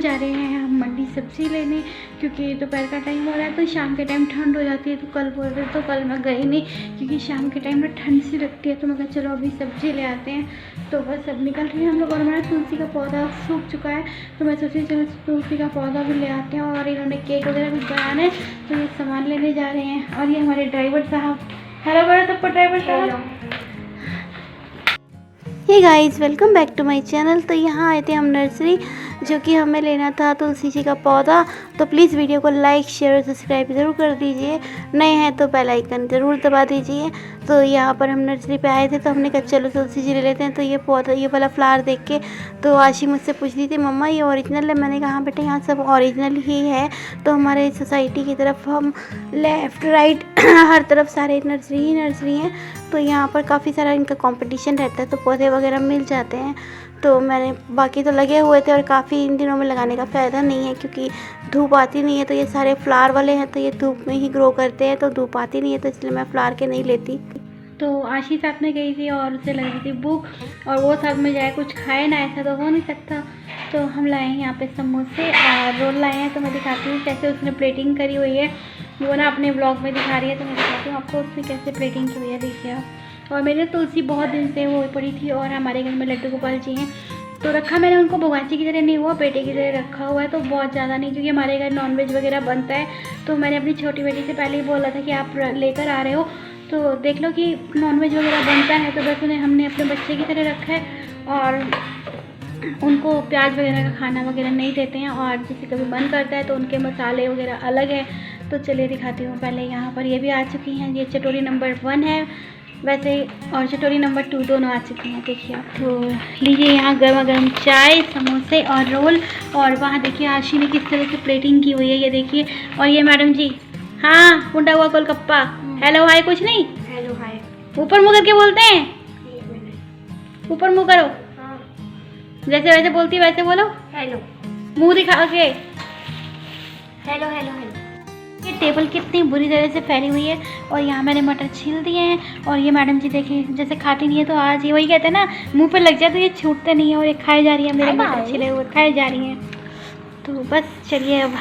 जा रहे हैं हम मंडी सब्ज़ी लेने, क्योंकि दोपहर का टाइम हो रहा है तो शाम के टाइम ठंड हो जाती है। तो कल बोल रहे तो कल मैं गई नहीं, क्योंकि शाम के टाइम में ठंड सी लगती है। तो मैं कहा चलो अभी सब्ज़ी ले आते हैं। तो बस अब निकल रहे हैं हम लोग, और हमारा तुलसी का पौधा सूख चुका है। तो मैं सोची चलो तुलसी का पौधा भी ले आते हैं। और इन्होंने केक वगैरह कुछ बनाना है तो ये सामान लेने जा रहे हैं। और ये हमारे ड्राइवर साहब, हेलो बड़ा सबको ड्राइवर साहब। Hey guys, welcome back to my channel. तो यहाँ आए थे हम नर्सरी, जो कि हमें लेना था तुलसी जी का पौधा। तो प्लीज़ वीडियो को लाइक शेयर और सब्सक्राइब ज़रूर कर दीजिए, नए हैं तो बेल आइकन ज़रूर दबा दीजिए। तो यहाँ पर हम नर्सरी पे आए थे तो हमने कहा चलो तुलसी जी ले लेते हैं। तो ये पौधा, ये वाला फ्लावर देख के तो आशी मुझसे पूछ रही थी मम्मा ये ओरिजिनल है। मैंने कहा बेटा यहाँ सब ओरिजिनल ही है। तो हमारे सोसाइटी की तरफ हम लेफ़्ट राइट हर तरफ सारे नर्सरी ही नर्सरी हैं। तो यहाँ पर काफ़ी सारा इनका कंपटीशन रहता है, तो पौधे वगैरह मिल जाते हैं। तो मैंने बाकी तो लगे हुए थे, और काफ़ी इन दिनों में लगाने का फ़ायदा नहीं है क्योंकि धूप आती नहीं है। तो ये सारे फ्लावर वाले हैं तो ये धूप में ही ग्रो करते हैं, तो धूप आती नहीं है, तो इसलिए मैं फ्लावर के नहीं लेती। तो आशी साथ में गई थी और उसे लग रही थी भूख, और वो साथ में जाए कुछ खाए ना, ऐसा तो हो नहीं सकता। तो हम लाए हैं यहाँ पे समोसे और रोल लाए हैं। तो मैं दिखाती हूँ कैसे उसने प्लेटिंग करी हुई है। वो ना अपने ब्लॉग में दिखा रही है, तो मैं दिखाती हूँ आपको उसने कैसे प्लेटिंग की हुई है, देखिए आप। और मेरे तुलसी बहुत दिन से वो पड़ी थी, और हमारे घर में लड्डू गोपाल जी हैं तो रखा मैंने उनको भगवान की तरह नहीं हुआ, बेटे की तरह रखा हुआ है। तो बहुत ज़्यादा नहीं, क्योंकि हमारे घर नॉनवेज वगैरह बनता है। तो मैंने अपनी छोटी बेटी से पहले ही बोला था कि आप लेकर आ रहे हो तो देख लो कि नॉनवेज वगैरह बनता है। तो बस उन्हें हमने अपने बच्चे की तरह रखा है, और उनको प्याज वगैरह का खाना वगैरह नहीं देते हैं। और जैसे कभी मन करता है तो उनके मसाले वगैरह अलग है। तो चलिए दिखाती हूँ। पहले यहाँ पर ये भी आ चुकी हैं, ये चटोरी नंबर 1 है वैसे, और चटोरी नंबर 2 दोनों आ चुकी हैं, देखिए आप। तो लीजिए यहाँ गर्मा गर्म चाय, समोसे और रोल। और वहाँ देखिए आशी ने किस तरह से प्लेटिंग की हुई है, ये देखिए। और ये मैडम जी, हाँ मुंडा हुआ गोलगप्पा, हेलो हाय कुछ नहीं, हेलो हाय, ऊपर मुँह करके बोलते हैं, ऊपर मुँह करो, जैसे वैसे बोलती वैसे बोलो, हेलो, मुँह दिखा के। Hello hello hello. ये टेबल कितनी बुरी तरह से फैली हुई है। और यहाँ मैंने मटर छील दिए हैं। और ये मैडम जी देखिए, जैसे खाती नहीं है तो आज ये वही कहते हैं ना, मुंह पे लग जाए तो ये छूटते नहीं है, और ये खाई जा रही है, मेरे मटर छिले हुए खाई जा रही हैं। तो बस चलिए, अब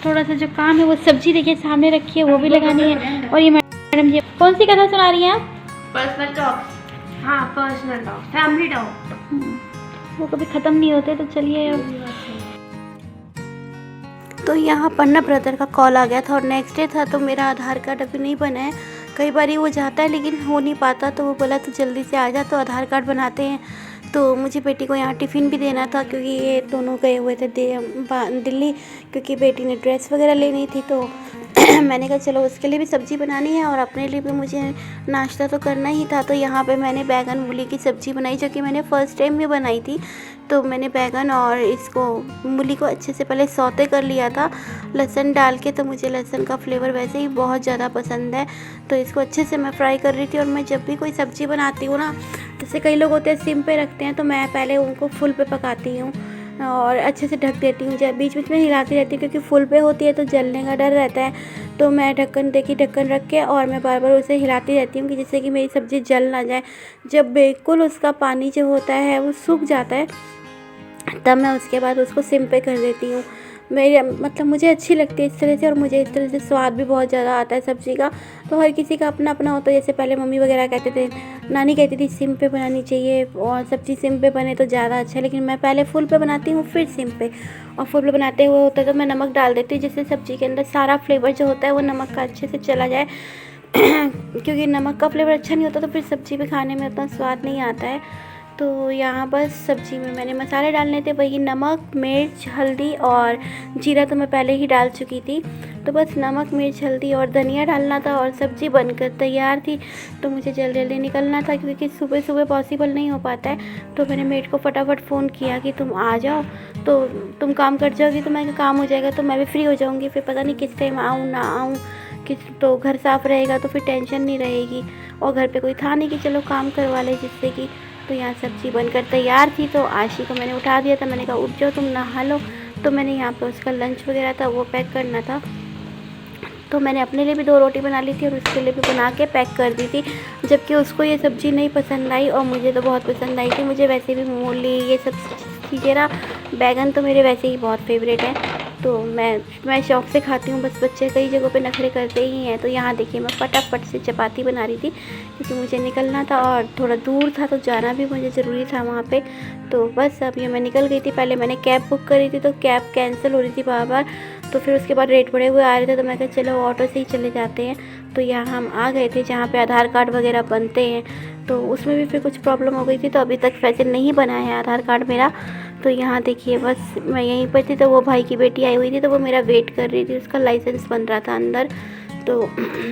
थोड़ा सा जो काम है वो सब्जी देखिए सामने रखी है, वो भी लगानी है। और ये मैडम जी कौन सी कथा सुना रही हैं आप? Personal talks. हाँ, पर्सनल टॉक्स, फैमिली टॉक। वो कभी ख़त्म नहीं होते। तो चलिए अब। तो यहाँ पर ना ब्रदर का कॉल आ गया था, और नेक्स्ट डे था, तो मेरा आधार कार्ड अभी नहीं बना है। कई बार वो जाता है लेकिन हो नहीं पाता, तो वो बोला तो जल्दी से आ जा, तो आधार कार्ड बनाते हैं। तो मुझे बेटी को यहाँ टिफ़िन भी देना था, क्योंकि ये दोनों गए हुए थे दिल्ली, क्योंकि बेटी ने ड्रेस वगैरह लेनी थी। तो मैंने कहा चलो उसके लिए भी सब्ज़ी बनानी है, और अपने लिए भी मुझे नाश्ता तो करना ही था। तो यहाँ पे मैंने बैगन मूली की सब्ज़ी बनाई, जो कि मैंने फ़र्स्ट टाइम भी बनाई थी। तो मैंने बैगन और इसको मूली को अच्छे से पहले सौते कर लिया था लहसुन डाल के। तो मुझे लहसुन का फ्लेवर वैसे ही बहुत ज़्यादा पसंद है, तो इसको अच्छे से मैं फ्राई कर रही थी। और मैं जब भी कोई सब्ज़ी बनाती हूँ ना, जैसे कई लोग होते हैं सिम पे रखते हैं, तो मैं पहले उनको फुल पे पकाती हूँ और अच्छे से ढक देती हूँ। जब बीच बीच में हिलाती रहती हूँ, क्योंकि फुल पे होती है तो जलने का डर रहता है। तो मैं ढक्कन रख के, और मैं बार बार उसे हिलाती रहती हूँ कि जिससे कि मेरी सब्ज़ी जल ना जाए। जब बिल्कुल उसका पानी जो होता है वो सूख जाता है, तब मैं उसके बाद उसको सिम पे कर देती हूँ। मेरे मतलब मुझे अच्छी लगती है इस तरह से, और मुझे इस तरह से स्वाद भी बहुत ज़्यादा आता है सब्ज़ी का। तो हर किसी का अपना अपना होता है। जैसे पहले मम्मी वगैरह कहते थे, नानी कहती थी सिम पे बनानी चाहिए, और सब्ज़ी सिम पे बने तो ज़्यादा अच्छा है। लेकिन मैं पहले फुल पे बनाती हूँ, फिर सिम पे। और फुल पे बनाते हुए होता है तो मैं नमक डाल देती हूँ, जिससे सब्ज़ी के अंदर सारा फ्लेवर जो होता है वो नमक का अच्छे से चला जाए। क्योंकि नमक का फ्लेवर अच्छा नहीं होता तो फिर सब्ज़ी पे खाने में उतना स्वाद नहीं आता है। तो यहाँ बस सब्ज़ी में मैंने मसाले डालने थे, वही नमक, मिर्च, हल्दी और जीरा तो मैं पहले ही डाल चुकी थी। तो बस नमक, मिर्च, हल्दी और धनिया डालना था, और सब्ज़ी बनकर तैयार थी। तो मुझे जल्दी जल्दी निकलना था, क्योंकि सुबह सुबह पॉसिबल नहीं हो पाता है। तो मैंने मेड को फटाफट फ़ोन किया कि तुम आ जाओ, तो तुम काम कर जाओगी तो मैं काम हो जाएगा, तो मैं भी फ्री हो जाऊँगी। फिर पता नहीं किस टाइम आऊँ ना आऊँ, तो घर साफ़ रहेगा तो फिर टेंशन नहीं रहेगी। और घर पे कोई था नहीं कि चलो काम करवा ले, जिससे कि। तो यहाँ सब्ज़ी बनकर तैयार थी, तो आशी को मैंने उठा दिया था। मैंने कहा उठ जाओ, तुम नहा लो। तो मैंने यहाँ पे उसका लंच वगैरह था वो पैक करना था। तो मैंने अपने लिए भी 2 रोटी बना ली थी, और उसके लिए भी बना के पैक कर दी थी। जबकि उसको ये सब्ज़ी नहीं पसंद आई, और मुझे तो बहुत पसंद आई थी। मुझे वैसे भी मूली ये सब चीज़ें ना बैगन तो मेरे वैसे ही बहुत फेवरेट है, तो मैं शौक़ से खाती हूँ। बस बच्चे कई जगहों पे नखरे करते ही हैं। तो यहाँ देखिए मैं फटाफट से चपाती बना रही थी, क्योंकि मुझे निकलना था और थोड़ा दूर था, तो जाना भी मुझे ज़रूरी था वहाँ पे। तो बस अब ये मैं निकल गई थी। पहले मैंने कैब बुक करी थी, तो कैब कैंसिल हो रही थी बार बार, तो फिर उसके बाद रेट बढ़े हुए आ रहे थे, तो मैं कहा चलो ऑटो से ही चले जाते हैं। तो यहाँ हम आ गए थे जहाँ पे आधार कार्ड वगैरह बनते हैं, तो उसमें भी फिर कुछ प्रॉब्लम हो गई थी, तो अभी तक वैसे नहीं बना है आधार कार्ड मेरा। तो यहाँ देखिए बस मैं यहीं पर थी, तो वो भाई की बेटी आई हुई थी, तो वो मेरा वेट कर रही थी, उसका लाइसेंस बन रहा था अंदर। तो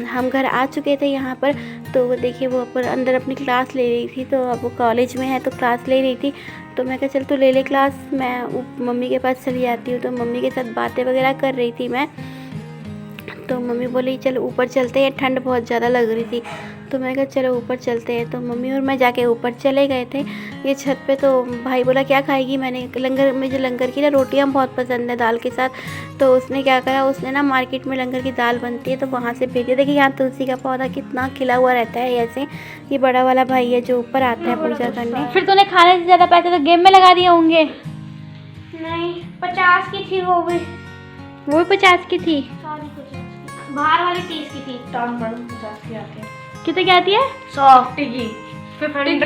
हम घर आ चुके थे यहाँ पर। तो वो देखिए वो अंदर अपनी क्लास ले रही थी, तो अब वो कॉलेज में है तो क्लास ले रही थी। तो मैं कहा चल तू ले क्लास, मैं मम्मी के पास चली जाती हूँ। तो मम्मी के साथ बातें वगैरह कर रही थी मैं। तो मम्मी बोली चल ऊपर चलते हैं, ठंड बहुत ज़्यादा लग रही थी। तो मैं कहा चलो ऊपर चलते हैं। तो मम्मी और मैं जाके ऊपर चले गए थे ये छत पे। तो भाई बोला क्या खाएगी, मैंने लंगर, मुझे लंगर की ना रोटियां बहुत पसंद है दाल के साथ। तो उसने क्या करा, उसने ना मार्केट में लंगर की दाल बनती है, तो वहाँ से भेजे। देखिए यहाँ तुलसी का पौधा कितना खिला हुआ रहता है ऐसे। ये बड़ा वाला भाई है जो ऊपर आता है पूजा करने। फिर तूने खाने से ज़्यादा पैसे तो गेम में लगा दिए होंगे। नहीं 50 की थी वो भी, वो 50 की थी। सॉरी 50 की, बाहर वाली 30 की थी। टाउन पर 50 की आती है, कितने की आती है? 100 की, 50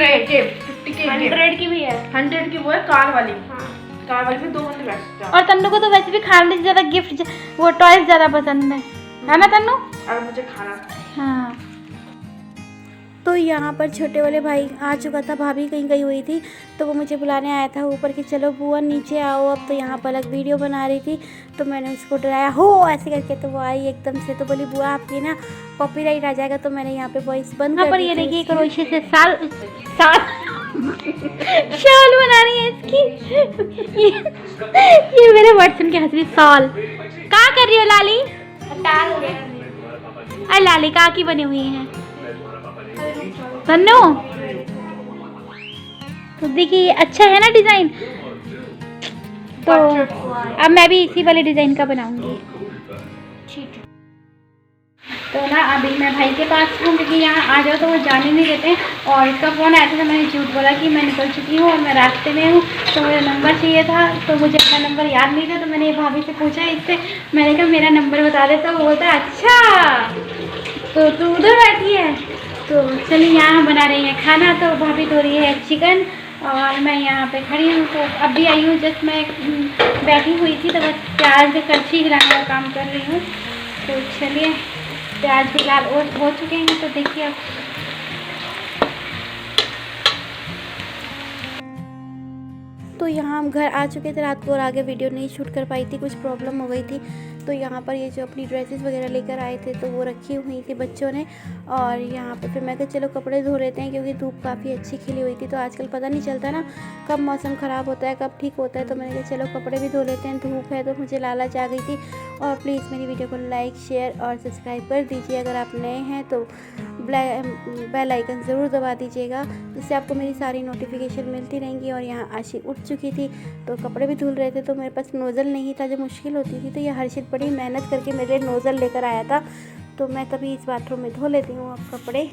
100 की भी है। 100 की वो है कार वाली। हाँ कार वाली में 2 बंदे बैठ सकते हैं। और तन्नू को तो वैसे भी खाने से ज़्यादा गिफ्ट वो टॉयज ज़्यादा पसंद है ना तन्नू? और मुझे खाना हाँ। तो यहाँ पर छोटे वाले भाई आ चुका था, भाभी कहीं गई हुई थी, तो वो मुझे बुलाने आया था ऊपर कि चलो बुआ नीचे आओ अब। तो यहाँ पर अलग वीडियो बना रही थी, तो मैंने उसको डराया हो ऐसे करके, तो वो आई एकदम से। तो बोली बुआ आपकी ना कॉपीराइट आ जाएगा, तो मैंने यहाँ पे वॉइस बंद यहाँ कर पर दी ये थी देखिए उसकी। क्रोशे से साल शॉल बना रही है इसकी। ये मेरे वर्सन के हंसी शॉल कहाँ कर रही हो लाली? अरे लाली कहाँ की बनी हुई है तन्नू? तो देखिए अच्छा है ना डिजाइन। तो अब मैं भी इसी वाले डिजाइन का बनाऊंगी। तो ना अभी मैं भाई के पास हूँ, क्योंकि यहाँ आ जाओ तो वो जाने नहीं देते। और इसका फ़ोन आया था, तो मैंने झूठ बोला कि मैं निकल चुकी हूँ और मैं रास्ते में हूँ। तो मुझे नंबर चाहिए था, तो मुझे अपना नंबर याद नहीं था। तो मैंने भाभी से पूछा इससे, मैंने कहा मेरा नंबर बता दे। तो वो बोलता है अच्छा तो तू उधर बैठी है। तो चलिए यहाँ हम बना रही हैं खाना। तो भाभी धो रही है चिकन और मैं यहाँ पे खड़ी हूँ। तो अभी आई हूँ, जस्ट मैं बैठी हुई थी, तो बस प्याज से कलछी हिलाने का काम कर रही हूँ। तो चलिए प्याज भी लाल हो चुके हैं, तो देखिए अब। तो यहाँ हम घर आ चुके थे रात को, और आगे वीडियो नहीं शूट कर पाई थी, कुछ प्रॉब्लम हो गई थी। तो यहाँ पर ये जो अपनी ड्रेसेस वगैरह लेकर आए थे, तो वो रखी हुई थी बच्चों ने। और यहाँ पर फिर मैं कहा चलो कपड़े धो लेते हैं, क्योंकि धूप काफ़ी अच्छी खिली हुई थी। तो आजकल पता नहीं चलता ना कब मौसम ख़राब होता है, कब ठीक होता है। तो मैंने कहा चलो कपड़े भी धो लेते हैं, धूप है तो मुझे लालच आ गई थी। और प्लीज़ मेरी वीडियो को लाइक शेयर और सब्सक्राइब कर दीजिए। अगर आप नए हैं तो बेल आइकन ज़रूर दबा दीजिएगा, जिससे आपको मेरी सारी नोटिफिकेशन मिलती रहेंगी। और यहाँ आशी उठ चुकी थी, तो कपड़े भी धुल रहे थे। तो मेरे पास नोज़ल नहीं था, जो मुश्किल होती थी। तो ये हर्षित बड़ी मेहनत करके मेरे लिए नोज़ल लेकर आया था। तो मैं तभी इस बाथरूम में धो लेती हूँ अब कपड़े।